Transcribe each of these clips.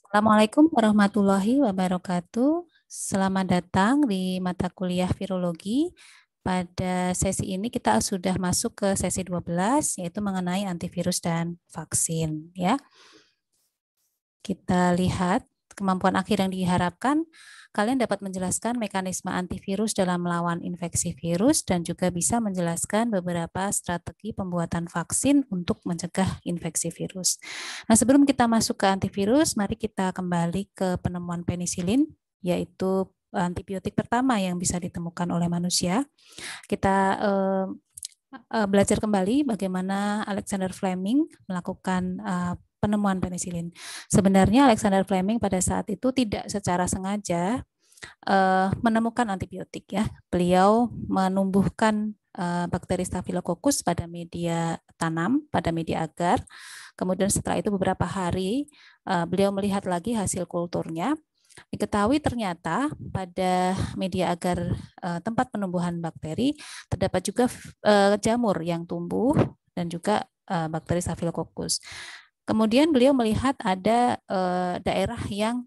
Assalamualaikum warahmatullahi wabarakatuh. Selamat datang di mata kuliah virologi. Pada sesi ini kita sudah masuk ke sesi 12, yaitu mengenai antivirus dan vaksin. Ya, kita lihat kemampuan akhir yang diharapkan. Kalian dapat menjelaskan mekanisme antivirus dalam melawan infeksi virus dan juga bisa menjelaskan beberapa strategi pembuatan vaksin untuk mencegah infeksi virus. Nah, sebelum kita masuk ke antivirus, mari kita kembali ke penemuan penisilin, yaitu antibiotik pertama yang bisa ditemukan oleh manusia. Kita belajar kembali bagaimana Alexander Fleming melakukan penemuan penisilin. Sebenarnya Alexander Fleming pada saat itu tidak secara sengaja menemukan antibiotik ya. Beliau menumbuhkan bakteri Staphylococcus pada media tanam, pada media agar. Kemudian setelah itu beberapa hari beliau melihat lagi hasil kulturnya. Diketahui ternyata pada media agar tempat penumbuhan bakteri terdapat juga jamur yang tumbuh dan juga bakteri Staphylococcus. Kemudian beliau melihat ada daerah yang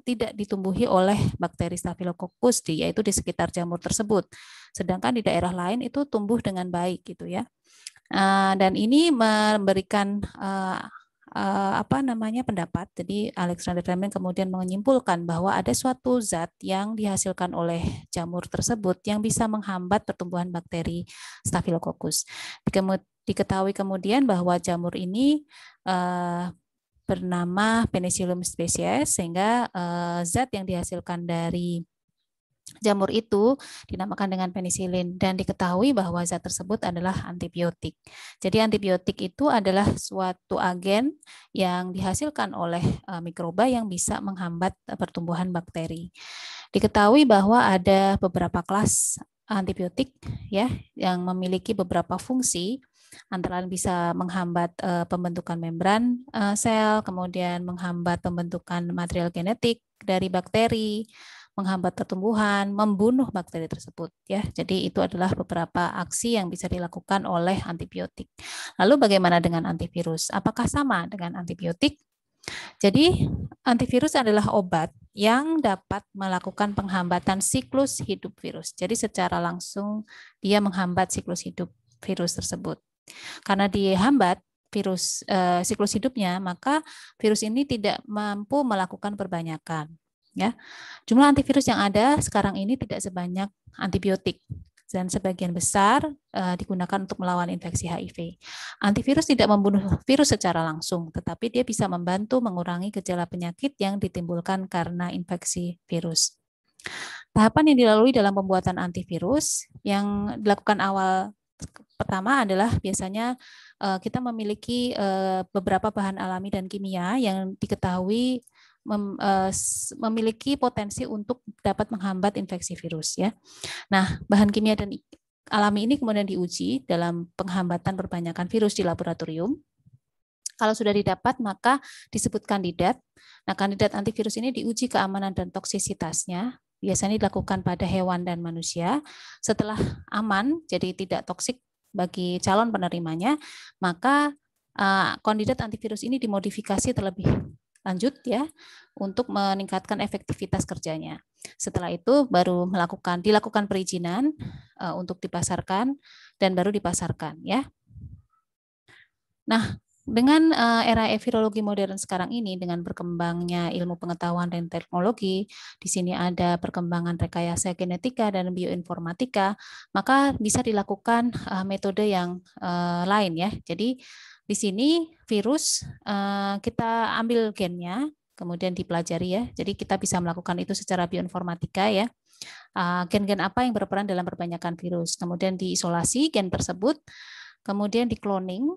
tidak ditumbuhi oleh bakteri Staphylococcus yaitu di sekitar jamur tersebut. Sedangkan di daerah lain itu tumbuh dengan baik gitu ya. Dan ini memberikan pendapat. Jadi Alexander Fleming kemudian menyimpulkan bahwa ada suatu zat yang dihasilkan oleh jamur tersebut yang bisa menghambat pertumbuhan bakteri Staphylococcus. Diketahui kemudian bahwa jamur ini bernama Penicillium species, sehingga zat yang dihasilkan dari jamur itu dinamakan dengan penisilin dan diketahui bahwa zat tersebut adalah antibiotik. Jadi antibiotik itu adalah suatu agen yang dihasilkan oleh mikroba yang bisa menghambat pertumbuhan bakteri. Diketahui bahwa ada beberapa kelas antibiotik ya yang memiliki beberapa fungsi, antara lain bisa menghambat pembentukan membran sel, kemudian menghambat pembentukan material genetik dari bakteri, menghambat pertumbuhan, membunuh bakteri tersebut ya. Jadi itu adalah beberapa aksi yang bisa dilakukan oleh antibiotik. Lalu bagaimana dengan antivirus? Apakah sama dengan antibiotik? Jadi antivirus adalah obat yang dapat melakukan penghambatan siklus hidup virus. Jadi secara langsung dia menghambat siklus hidup virus tersebut. Karena dihambat siklus hidupnya, maka virus ini tidak mampu melakukan perbanyakan. Ya, jumlah antivirus yang ada sekarang ini tidak sebanyak antibiotik dan sebagian besar digunakan untuk melawan infeksi HIV. Antivirus tidak membunuh virus secara langsung, tetapi dia bisa membantu mengurangi gejala penyakit yang ditimbulkan karena infeksi virus. Tahapan yang dilalui dalam pembuatan antivirus yang dilakukan awal pertama adalah biasanya kita memiliki beberapa bahan alami dan kimia yang diketahui memiliki potensi untuk dapat menghambat infeksi virus ya. Nah, bahan kimia dan alami ini kemudian diuji dalam penghambatan perbanyakan virus di laboratorium. Kalau sudah didapat, maka disebut kandidat. Nah, kandidat antivirus ini diuji keamanan dan toksisitasnya. Biasanya dilakukan pada hewan dan manusia. Setelah aman, jadi tidak toksik bagi calon penerimanya, maka kandidat antivirus ini dimodifikasi terlebih lanjut ya untuk meningkatkan efektivitas kerjanya. Setelah itu baru dilakukan perizinan untuk dipasarkan dan baru dipasarkan ya. Nah, dengan era virologi modern sekarang ini, dengan berkembangnya ilmu pengetahuan dan teknologi, di sini ada perkembangan rekayasa genetika dan bioinformatika, maka bisa dilakukan metode yang lain ya. Jadi di sini virus kita ambil gennya, kemudian dipelajari ya. Jadi kita bisa melakukan itu secara bioinformatika ya. Gen-gen apa yang berperan dalam perbanyakan virus. Kemudian diisolasi gen tersebut, kemudian dikloning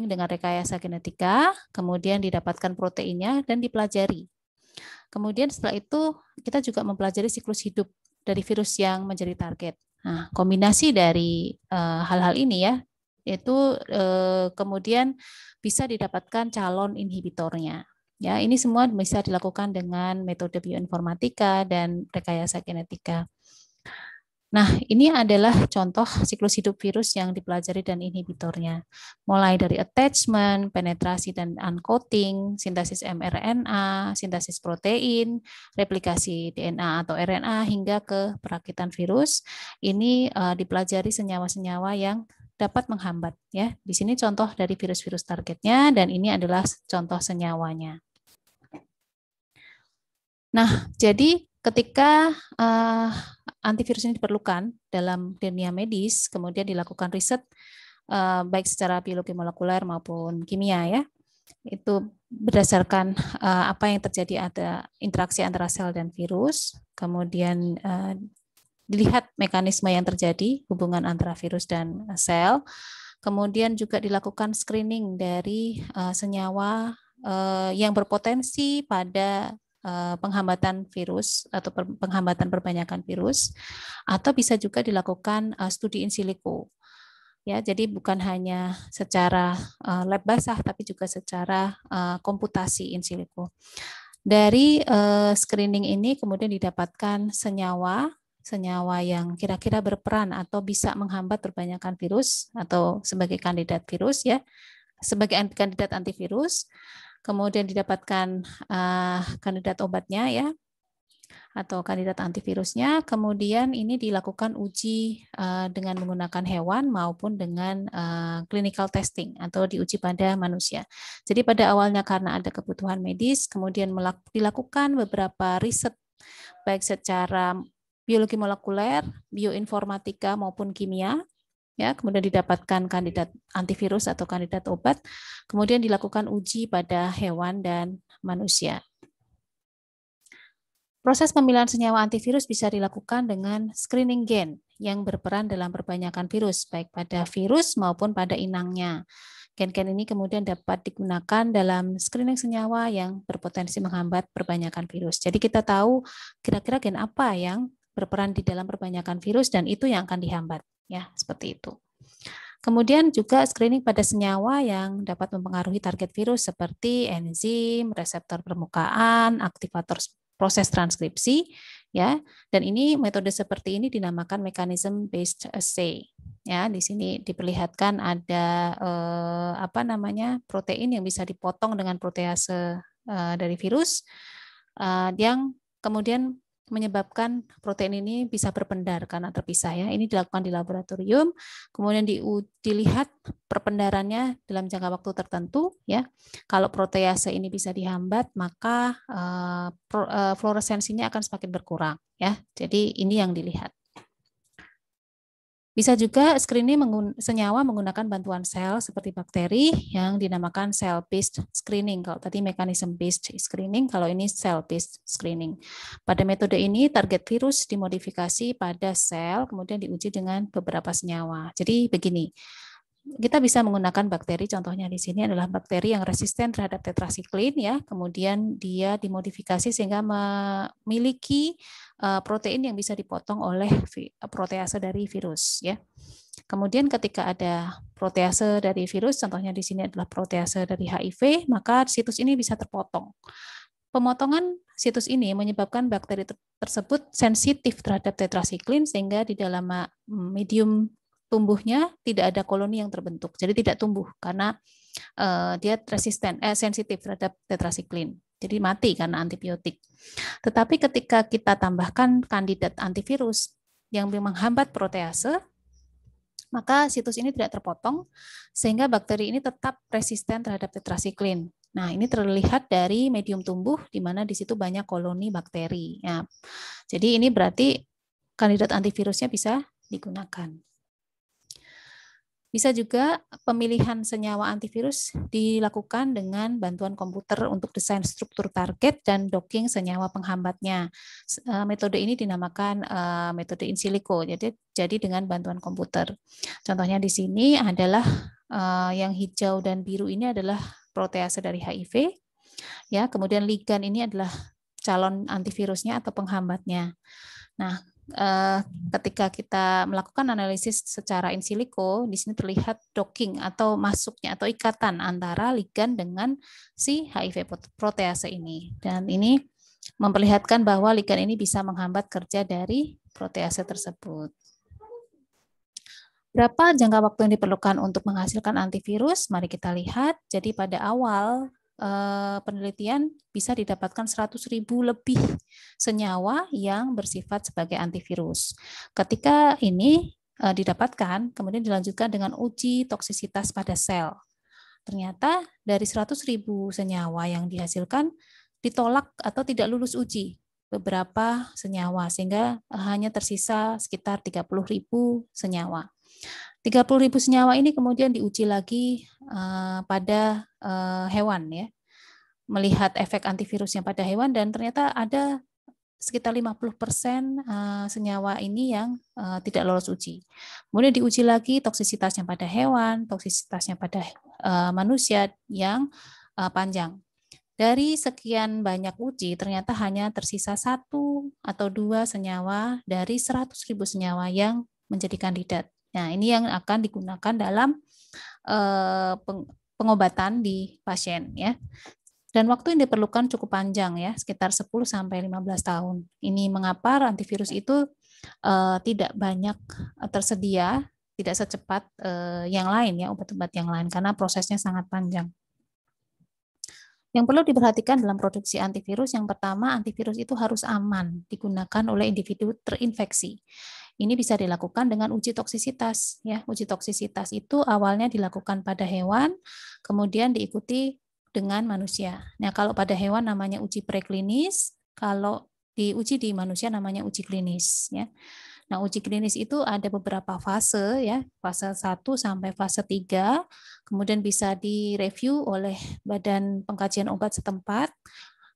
dengan rekayasa genetika, kemudian didapatkan proteinnya dan dipelajari. Kemudian setelah itu kita juga mempelajari siklus hidup dari virus yang menjadi target. Nah, kombinasi dari hal-hal ini ya, itu kemudian bisa didapatkan calon inhibitornya. Ya, ini semua bisa dilakukan dengan metode bioinformatika dan rekayasa genetika. Nah, ini adalah contoh siklus hidup virus yang dipelajari dan inhibitornya. Mulai dari attachment, penetrasi dan uncoating, sintesis mRNA, sintesis protein, replikasi DNA atau RNA, hingga ke perakitan virus. Ini dipelajari senyawa-senyawa yang dapat menghambat. Ya, di sini contoh dari virus-virus targetnya, dan ini adalah contoh senyawanya. Nah, jadi ketika antivirus ini diperlukan dalam dunia medis, kemudian dilakukan riset baik secara biologi molekuler maupun kimia ya. Itu berdasarkan apa yang terjadi, ada interaksi antara sel dan virus, kemudian dilihat mekanisme yang terjadi, hubungan antara virus dan sel, kemudian juga dilakukan screening dari senyawa yang berpotensi pada penghambatan virus atau penghambatan perbanyakan virus, atau bisa juga dilakukan studi in silico. Ya, jadi bukan hanya secara lab basah, tapi juga secara komputasi in silico. Dari screening ini kemudian didapatkan senyawa yang kira-kira berperan atau bisa menghambat perbanyakan virus atau sebagai kandidat virus ya, sebagai kandidat antivirus. Kemudian didapatkan kandidat obatnya ya, atau kandidat antivirusnya. Kemudian ini dilakukan uji dengan menggunakan hewan maupun dengan clinical testing atau diuji pada manusia. Jadi pada awalnya karena ada kebutuhan medis, kemudian dilakukan beberapa riset baik secara biologi molekuler, bioinformatika maupun kimia. Ya, kemudian didapatkan kandidat antivirus atau kandidat obat, kemudian dilakukan uji pada hewan dan manusia. Proses pemilihan senyawa antivirus bisa dilakukan dengan screening gen yang berperan dalam perbanyakan virus, baik pada virus maupun pada inangnya. Gen-gen ini kemudian dapat digunakan dalam screening senyawa yang berpotensi menghambat perbanyakan virus. Jadi kita tahu kira-kira gen apa yang berperan di dalam perbanyakan virus dan itu yang akan dihambat. Ya, seperti itu. Kemudian juga screening pada senyawa yang dapat mempengaruhi target virus seperti enzim, reseptor permukaan, aktivator proses transkripsi, ya. Dan ini metode seperti ini dinamakan mechanism based assay. Ya, di sini diperlihatkan ada protein yang bisa dipotong dengan protease dari virus yang kemudian menyebabkan protein ini bisa berpendar karena terpisah ya. Ini dilakukan di laboratorium, kemudian dilihat perpendarannya dalam jangka waktu tertentu ya. Kalau protease ini bisa dihambat, maka fluoresensinya akan semakin berkurang ya. Jadi ini yang dilihat. Bisa juga screening senyawa menggunakan bantuan sel seperti bakteri yang dinamakan cell-based screening. Kalau tadi mechanism-based screening, kalau ini cell-based screening. Pada metode ini target virus dimodifikasi pada sel, kemudian diuji dengan beberapa senyawa. Jadi begini, kita bisa menggunakan bakteri, contohnya di sini adalah bakteri yang resisten terhadap tetrasiklin ya, kemudian dia dimodifikasi sehingga memiliki protein yang bisa dipotong oleh protease dari virus ya. Kemudian ketika ada protease dari virus, contohnya di sini adalah protease dari HIV, maka situs ini bisa terpotong. Pemotongan situs ini menyebabkan bakteri tersebut sensitif terhadap tetrasiklin sehingga di dalam medium tumbuhnya tidak ada koloni yang terbentuk, jadi tidak tumbuh karena dia sensitif terhadap tetrasiklin, jadi mati karena antibiotik. Tetapi ketika kita tambahkan kandidat antivirus yang menghambat protease, maka situs ini tidak terpotong sehingga bakteri ini tetap resisten terhadap tetrasiklin. Nah, ini terlihat dari medium tumbuh di mana di situ banyak koloni bakteri. Ya. Jadi ini berarti kandidat antivirusnya bisa digunakan. Bisa juga pemilihan senyawa antivirus dilakukan dengan bantuan komputer untuk desain struktur target dan docking senyawa penghambatnya. Metode ini dinamakan metode in silico, jadi dengan bantuan komputer. Contohnya di sini adalah yang hijau dan biru ini adalah protease dari HIV, ya. Kemudian ligan ini adalah calon antivirusnya atau penghambatnya. Nah, ketika kita melakukan analisis secara in silico, di sini terlihat docking atau masuknya atau ikatan antara ligan dengan si HIV protease ini. Dan ini memperlihatkan bahwa ligan ini bisa menghambat kerja dari protease tersebut. Berapa jangka waktu yang diperlukan untuk menghasilkan antivirus? Mari kita lihat. Jadi pada awal penelitian bisa didapatkan 100.000 lebih senyawa yang bersifat sebagai antivirus. Ketika ini didapatkan, kemudian dilanjutkan dengan uji toksisitas pada sel. Ternyata dari 100.000 senyawa yang dihasilkan ditolak atau tidak lulus uji beberapa senyawa, sehingga hanya tersisa sekitar 30.000 senyawa. 30.000 senyawa ini kemudian diuji lagi pada hewan, ya, melihat efek antivirusnya pada hewan, dan ternyata ada sekitar 50% senyawa ini yang tidak lolos uji. Kemudian diuji lagi toksisitasnya pada hewan, toksisitasnya pada manusia yang panjang. Dari sekian banyak uji, ternyata hanya tersisa 1 atau 2 senyawa dari 100.000 senyawa yang menjadi kandidat. Nah, ini yang akan digunakan dalam pengobatan di pasien, ya. Dan waktu yang diperlukan cukup panjang, ya, sekitar 10-15 tahun. Ini mengapa antivirus itu tidak banyak tersedia, tidak secepat yang lain, ya, obat-obat yang lain, karena prosesnya sangat panjang. Yang perlu diperhatikan dalam produksi antivirus, yang pertama, antivirus itu harus aman digunakan oleh individu terinfeksi. Ini bisa dilakukan dengan uji toksisitas, ya. Uji toksisitas itu awalnya dilakukan pada hewan, kemudian diikuti dengan manusia. Nah, kalau pada hewan namanya uji preklinis, kalau diuji di manusia namanya uji klinis, ya. Nah, uji klinis itu ada beberapa fase, ya, fase 1 sampai fase 3, kemudian bisa direview oleh Badan Pengkajian Obat setempat,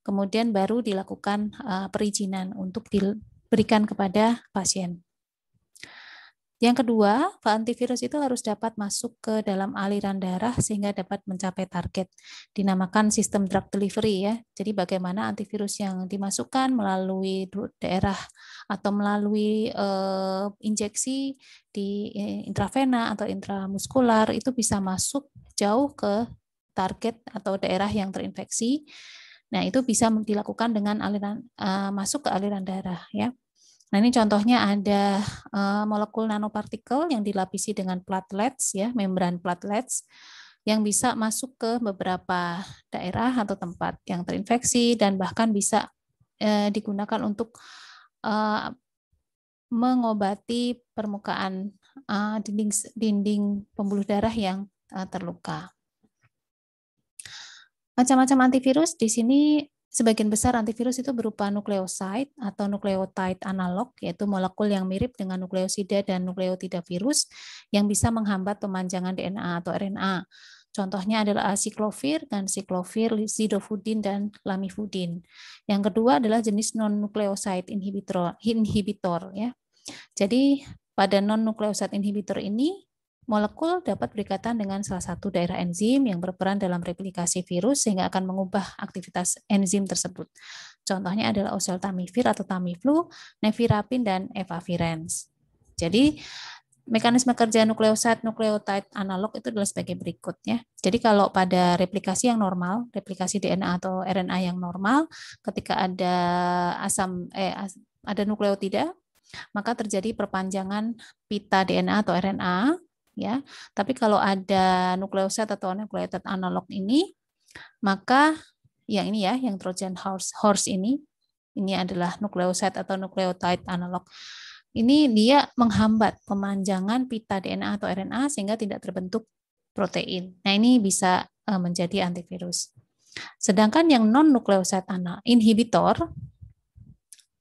kemudian baru dilakukan perizinan untuk diberikan kepada pasien. Yang kedua, antivirus itu harus dapat masuk ke dalam aliran darah sehingga dapat mencapai target. Dinamakan sistem drug delivery, ya. Jadi bagaimana antivirus yang dimasukkan melalui daerah atau melalui injeksi di intravena atau intramuskular itu bisa masuk jauh ke target atau daerah yang terinfeksi. Nah, itu bisa dilakukan dengan aliran masuk ke aliran darah, ya. Nah, ini contohnya ada molekul nanopartikel yang dilapisi dengan platelets, ya, membran platelets yang bisa masuk ke beberapa daerah atau tempat yang terinfeksi dan bahkan bisa digunakan untuk mengobati permukaan dinding pembuluh darah yang terluka. Macam-macam antivirus di sini. Sebagian besar antivirus itu berupa nukleoside atau nukleotide analog, yaitu molekul yang mirip dengan nukleosida dan nukleotida virus yang bisa menghambat pemanjangan DNA atau RNA. Contohnya adalah aciclovir, ganciclovir, zidofudin, dan lamivudin. Yang kedua adalah jenis non-nukleoside inhibitor, ya. Jadi pada non-nukleoside inhibitor ini, molekul dapat berikatan dengan salah satu daerah enzim yang berperan dalam replikasi virus sehingga akan mengubah aktivitas enzim tersebut. Contohnya adalah oseltamivir atau Tamiflu, nevirapin, dan efavirenz. Jadi mekanisme kerja nukleotide analog itu adalah sebagai berikut, ya. Jadi kalau pada replikasi yang normal, replikasi DNA atau RNA yang normal, ketika ada ada nukleotida, maka terjadi perpanjangan pita DNA atau RNA, ya. Tapi kalau ada nukleoside atau nukleotide analog ini, maka yang ini, ya, yang Trojan horse ini adalah nukleoside atau nukleotide analog. Ini dia menghambat pemanjangan pita DNA atau RNA sehingga tidak terbentuk protein. Nah, ini bisa menjadi antivirus. Sedangkan yang non-nukleoside inhibitor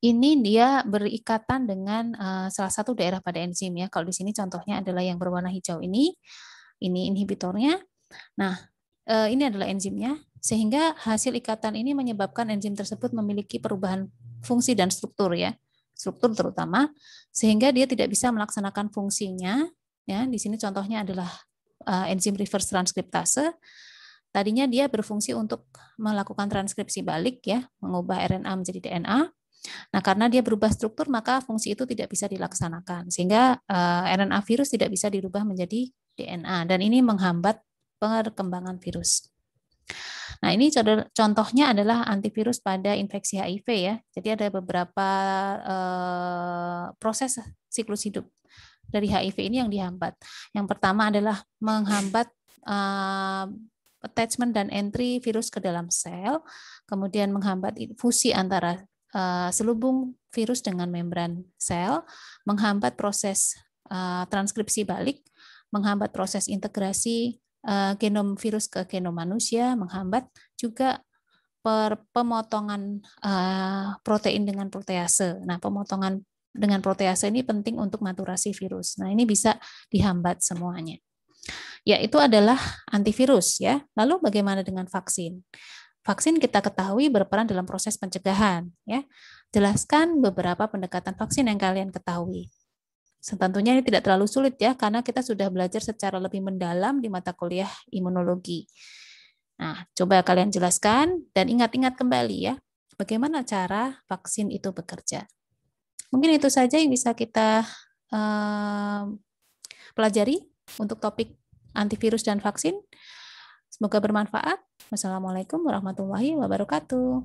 ini dia berikatan dengan salah satu daerah pada enzim, ya. Kalau di sini contohnya adalah yang berwarna hijau ini inhibitornya. Nah, ini adalah enzimnya, sehingga hasil ikatan ini menyebabkan enzim tersebut memiliki perubahan fungsi dan struktur, ya, struktur terutama, sehingga dia tidak bisa melaksanakan fungsinya, ya. Di sini contohnya adalah enzim reverse transkriptase. Tadinya dia berfungsi untuk melakukan transkripsi balik, ya, mengubah RNA menjadi DNA. Nah, karena dia berubah struktur, maka fungsi itu tidak bisa dilaksanakan, sehingga RNA virus tidak bisa dirubah menjadi DNA, dan ini menghambat perkembangan virus. Nah, ini contohnya adalah antivirus pada infeksi HIV ya. Jadi ada beberapa proses siklus hidup dari HIV ini yang dihambat. Yang pertama adalah menghambat attachment dan entry virus ke dalam sel, kemudian menghambat fusi antara selubung virus dengan membran sel, menghambat proses transkripsi balik, menghambat proses integrasi genom virus ke genom manusia, menghambat juga pemotongan protein dengan protease. Nah, pemotongan dengan protease ini penting untuk maturasi virus. Nah, ini bisa dihambat semuanya. Ya, itu adalah antivirus ya. Lalu bagaimana dengan vaksin? Vaksin kita ketahui berperan dalam proses pencegahan ya. Jelaskan beberapa pendekatan vaksin yang kalian ketahui. Tentunya ini tidak terlalu sulit ya, karena kita sudah belajar secara lebih mendalam di mata kuliah imunologi. Nah, coba kalian jelaskan dan ingat-ingat kembali ya, bagaimana cara vaksin itu bekerja. Mungkin itu saja yang bisa kita pelajari untuk topik antivirus dan vaksin. Semoga bermanfaat. Wassalamualaikum warahmatullahi wabarakatuh.